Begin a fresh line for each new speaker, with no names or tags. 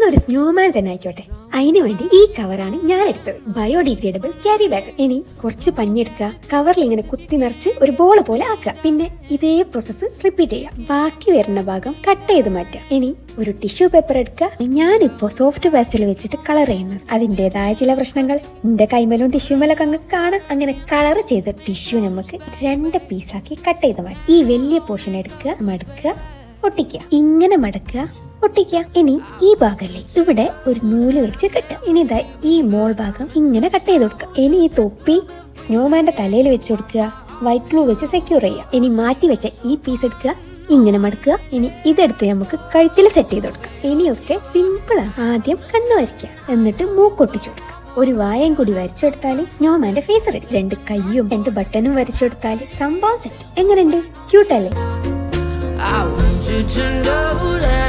ഇതൊരു സ്നോമാൻ തന്നെ ആയിക്കോട്ടെ. അതിനു വേണ്ടി ഈ കവറാണ് ഞാൻ എടുത്തത്. Biodegradable carry bag. ഇനി കുറച്ച് പഞ്ഞെടുക്കുക, കവറിൽ ഇങ്ങനെ കുത്തി നിറച്ച് ഒരു ബോൾ പോലെ ആക്കുക. പിന്നെ ഇതേ പ്രോസസ്സ് റിപ്പീറ്റ് ചെയ്യാം. ബാക്കി വരുന്ന ഭാഗം കട്ട് ചെയ്ത് മാറ്റുക. ഇനി ഒരു ടിഷ്യൂ പേപ്പർ എടുക്കുക. ഞാനിപ്പോ സോഫ്റ്റ് പാസ്റ്റൽ വെച്ചിട്ട് കളർ ചെയ്യുന്നത്. അതിൻ്റെതായ ചില പ്രശ്നങ്ങൾ എന്റെ കൈമലും ടിഷ്യൂമേലൊക്കെ അങ്ങ് കാണാം. അങ്ങനെ കളർ ചെയ്ത ടിഷ്യൂ നമുക്ക് 2 പീസാക്കി കട്ട് ചെയ്ത് മാറ്റും. ഈ വലിയ പോർഷൻ എടുക്കുക, മടക്കുക, ഒട്ടിക്കുക. ഇങ്ങനെ മടക്കുക, ഒട്ടിക്കുക. ഇനി ഈ ഭാഗല്ലേ, ഇവിടെ ഒരു നൂല് വെച്ച് കെട്ടുക. ഇനി ഇതാ ഈ മോൾ ഭാഗം ഇങ്ങനെ കട്ട് ചെയ്ത് കൊടുക്കുക. ഇനി ഈ തൊപ്പി സ്നോമാന്റെ തലയിൽ വെച്ച് കൊടുക്കുക. വൈറ്റ് ഗ്ലൂ വെച്ച് സെക്യൂർ ചെയ്യുക. ഇനി മാറ്റി വെച്ച ഈ പീസ് എടുക്കുക, ഇങ്ങനെ മടക്കുക. ഇനി ഇതെടുത്ത് നമുക്ക് കഴുത്തിൽ സെറ്റ് ചെയ്ത് കൊടുക്കാം. ഇനിയൊക്കെ സിമ്പിൾ ആണ്. ആദ്യം കണ്ണ് വരയ്ക്കുക, എന്നിട്ട് മൂക്കൊട്ടിച്ചു കൊടുക്കുക. ഒരു വായം കൂടി വരച്ചെടുത്താൽ സ്നോമാന്റെ ഫേസ് റെഡി. 2 കൈയും 2 ബട്ടണും വരച്ചെടുത്താൽ സംഭവം സെറ്റ്. എങ്ങനെയുണ്ട്? ക്യൂട്ടല്ലേ?
I want you to know that